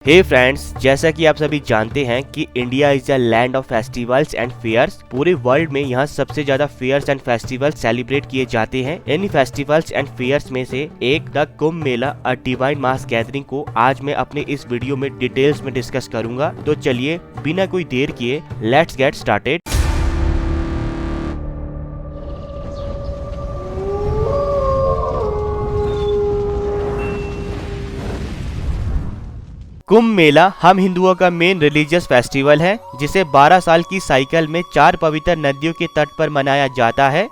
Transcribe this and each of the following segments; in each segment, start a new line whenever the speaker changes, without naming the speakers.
हे friends, जैसा कि आप सभी जानते हैं कि India is a land of festivals and fairs. पूरे वर्ल्ड में यहाँ सबसे ज्यादा फेयर्स एंड फेस्टिवल्स सेलिब्रेट किए जाते हैं। इन फेस्टिवल्स एंड फेयर्स में से एक the Kumbh Mela a divine mass gathering को आज मैं अपने इस वीडियो में डिटेल्स में डिस्कस करूंगा। तो चलिए बिना कोई देर किए let's get started. Kumbh Mela हम हिंदुओं का मेन रिलीजियस फेस्टिवल है, जिसे 12 साल की साइकिल में 4 पवित्र नदियों के तट पर मनाया जाता है।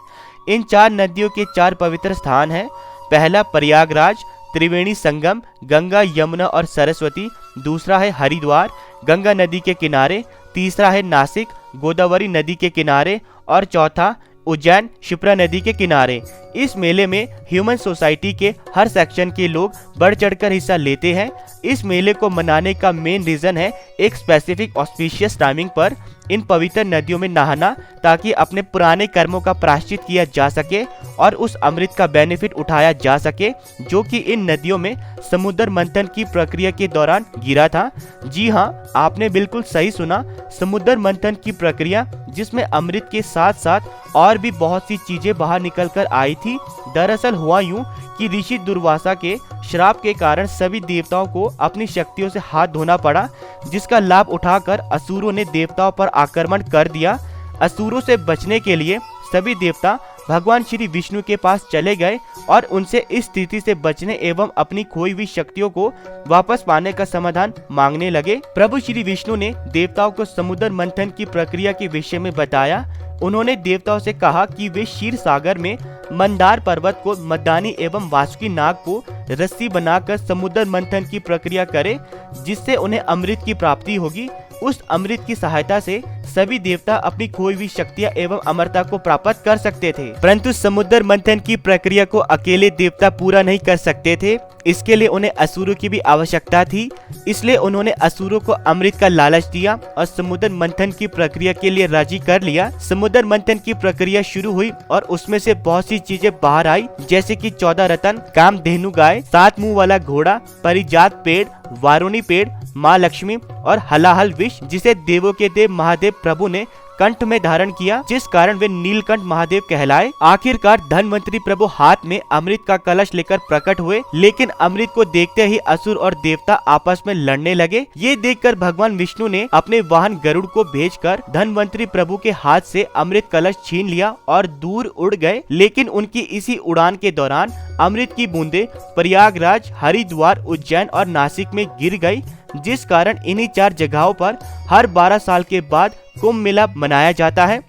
इन 4 नदियों के 4 पवित्र स्थान हैं। पहला प्रयागराज, त्रिवेणी संगम, गंगा, यमुना और सरस्वती। दूसरा है हरिद्वार, गंगा नदी के किनारे। तीसरा है नासिक, गोदावरी नदी के किनारे। और चौथा उज्जैन, शिप्रा नदी के किनारे। इस मेले में ह्यूमन सोसाइटी के हर सेक्शन के लोग बढ़ चढ़कर हिस्सा लेते हैं। इस मेले को मनाने का मेन रीजन है एक स्पेसिफिक ऑस्पिशियस टाइमिंग पर इन पवित्र नदियों में नहाना, ताकि अपने पुराने कर्मों का प्रायश्चित किया जा सके और उस अमृत का बेनिफिट उठाया जा सके जो कि इन नदियों में समुद्र मंथन की प्रक्रिया के दौरान गिरा था। जी हाँ, आपने बिल्कुल सही सुना, समुद्र मंथन की प्रक्रिया, जिसमें अमृत के साथ साथ और भी बहुत सी चीजें बाहर निकल कर आई थी। दरअसल हुआ यूं कि ऋषि दुर्वासा के श्राप के कारण सभी देवताओं को अपनी शक्तियों से हाथ धोना पड़ा, जिसका लाभ उठाकर असुरों ने देवताओं पर आक्रमण कर दिया। असुरों से बचने के लिए सभी देवता भगवान श्री विष्णु के पास चले गए और उनसे इस स्थिति से बचने एवं अपनी खोई हुई शक्तियों को वापस पाने का समाधान मांगने लगे। प्रभु श्री विष्णु ने देवताओं को समुद्र मंथन की प्रक्रिया के विषय में बताया। उन्होंने देवताओं से कहा कि वे क्षीर सागर में मंदार पर्वत को मदानी एवं वासुकी नाग को रस्सी बनाकर समुद्र मंथन की प्रक्रिया करें, जिससे उन्हें अमृत की प्राप्ति होगी। उस अमृत की सहायता से सभी देवता अपनी खोई हुई शक्तियां एवं अमरता को प्राप्त कर सकते थे। परंतु समुद्र मंथन की प्रक्रिया को अकेले देवता पूरा नहीं कर सकते थे। इसके लिए उन्हें असुरों की भी आवश्यकता थी। इसलिए उन्होंने असुरों को अमृत का लालच दिया और समुद्र मंथन की प्रक्रिया के लिए राजी कर लिया। समुद्र मंथन की प्रक्रिया शुरू हुई और उसमें से बहुत सी चीजें बाहर आई, जैसे कि 14 रत्न, कामधेनु गाय, 7 मुंह वाला घोड़ा, परिजात पेड़, वारुणी पेड़, माँ लक्ष्मी और हलाहल विष, जिसे देवों के देव महादेव प्रभु ने कंठ में धारण किया, जिस कारण वे नीलकंठ महादेव कहलाए। आखिरकार धनवंतरी प्रभु हाथ में अमृत का कलश लेकर प्रकट हुए, लेकिन अमृत को देखते ही असुर और देवता आपस में लड़ने लगे। ये देखकर भगवान विष्णु ने अपने वाहन गरुड़ को भेजकर धनवंतरी प्रभु के हाथ से अमृत कलश छीन लिया और दूर उड़ गए। लेकिन उनकी इसी उड़ान के दौरान अमृत की बूंदें प्रयागराज, हरिद्वार, उज्जैन और नासिक में गिर गई, जिस कारण इन्हीं 4 जगहों पर हर 12 साल के बाद कुंभ मेला मनाया जाता है।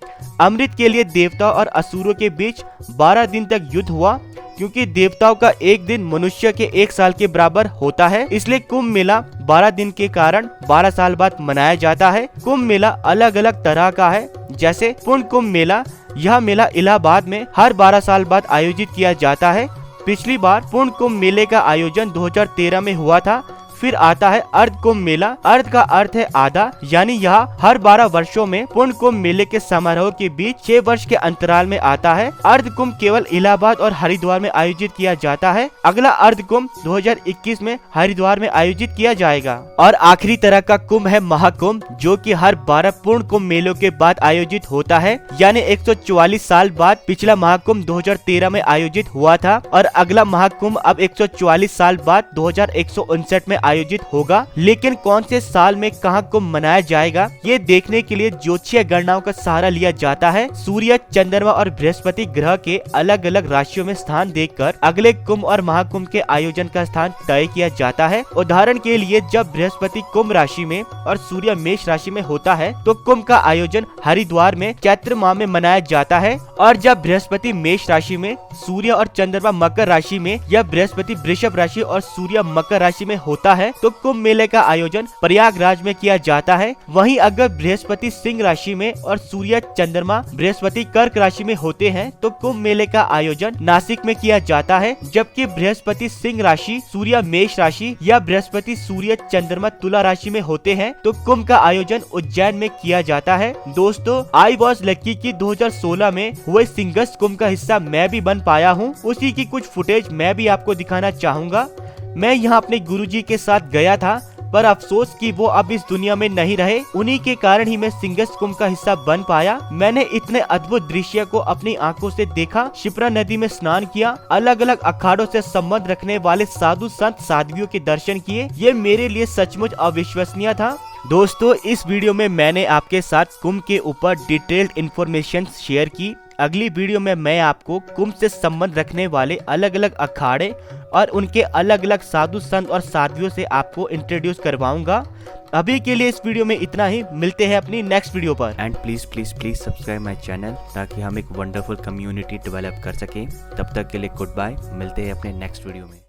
अमृत के लिए देवताओं और असुरों के बीच 12 दिन तक युद्ध हुआ, क्योंकि देवताओं का एक दिन मनुष्य के 1 साल के बराबर होता है। इसलिए कुंभ मेला 12 दिन के कारण 12 साल बाद मनाया जाता है। कुंभ मेला अलग अलग तरह का है, जैसे पूर्ण कुंभ मेला। यह मेला इलाहाबाद में हर 12 साल बाद आयोजित किया जाता है। पिछली बार पूर्ण कुंभ मेले का आयोजन 2013 में हुआ था। फिर आता है अर्ध कुंभ मेला। अर्ध का अर्थ है आधा, यानी यह हर 12 वर्षों में पूर्ण कुंभ मेले के समारोह के बीच 6 वर्ष के अंतराल में आता है। अर्ध कुंभ केवल इलाहाबाद और हरिद्वार में आयोजित किया जाता है। अगला अर्ध कुंभ 2021 में हरिद्वार में आयोजित किया जाएगा। और आखिरी तरह का कुंभ है महाकुंभ, जो कि हर 12 पूर्ण कुंभ मेलों के बाद आयोजित होता है, यानी 144 साल बाद पिछला महाकुंभ 2013 में आयोजित हुआ था और अगला महाकुंभ अब 144 साल बाद 2159 में आयोजित होगा। लेकिन कौन से साल में कहां कुंभ मनाया जाएगा, ये देखने के लिए ज्योतिषीय गणनाओं का सहारा लिया जाता है। सूर्य, चंद्रमा और बृहस्पति ग्रह के अलग अलग राशियों में स्थान देखकर अगले कुंभ और महाकुंभ के आयोजन का स्थान तय किया जाता है। उदाहरण के लिए जब बृहस्पति कुंभ राशि में और सूर्य मेष राशि में होता है, तो कुंभ का आयोजन हरिद्वार में चैत्र माह में मनाया जाता है। और जब बृहस्पति मेष राशि में, सूर्य और चंद्रमा मकर राशि में, या बृहस्पति वृषभ राशि और सूर्य मकर राशि में होता है, तो कुंभ मेले का आयोजन प्रयागराज में किया जाता है। वहीं अगर बृहस्पति सिंह राशि में और सूर्य चंद्रमा बृहस्पति कर्क राशि में होते हैं, तो कुंभ मेले का आयोजन नासिक में किया जाता है। जबकि बृहस्पति सिंह राशि, सूर्य मेष राशि या बृहस्पति सूर्य चंद्रमा तुला राशि में होते हैं, तो कुंभ का आयोजन उज्जैन में किया जाता है। दोस्तों, आई वॉज लकी कि 2016 में हुए सिंगस्त कुंभ का हिस्सा मैं भी बन पाया हूँ। उसी की कुछ फुटेज मैं भी आपको दिखाना चाहूँगा। मैं यहाँ अपने गुरुजी के साथ गया था। पर अफसोस कि वो अब इस दुनिया में नहीं रहे। उन्हीं के कारण ही मैं सिंगस कुंभ का हिस्सा बन पाया। मैंने इतने अद्भुत दृश्य को अपनी आंखों से देखा, क्षिप्रा नदी में स्नान किया, अलग अलग अखाड़ों से संबंध रखने वाले साधु संत साध्वियों के दर्शन किए। ये मेरे लिए सचमुच अविश्वसनीय था। दोस्तों, इस वीडियो में मैंने आपके साथ कुंभ के ऊपर डिटेल्ड इंफॉर्मेशन शेयर की। अगली वीडियो में मैं आपको कुंभ से संबंध रखने वाले अलग अलग अखाड़े और उनके अलग अलग साधु संत और साध्वियों से आपको इंट्रोड्यूस करवाऊंगा। अभी के लिए इस वीडियो में इतना ही। मिलते हैं अपनी नेक्स्ट वीडियो पर। And please please please subscribe my channel ताकि हम एक वंडरफुल कम्युनिटी डेवलप कर सकें। तब तक के लिए गुड बाय। मिलते हैं अपने नेक्स्ट वीडियो में।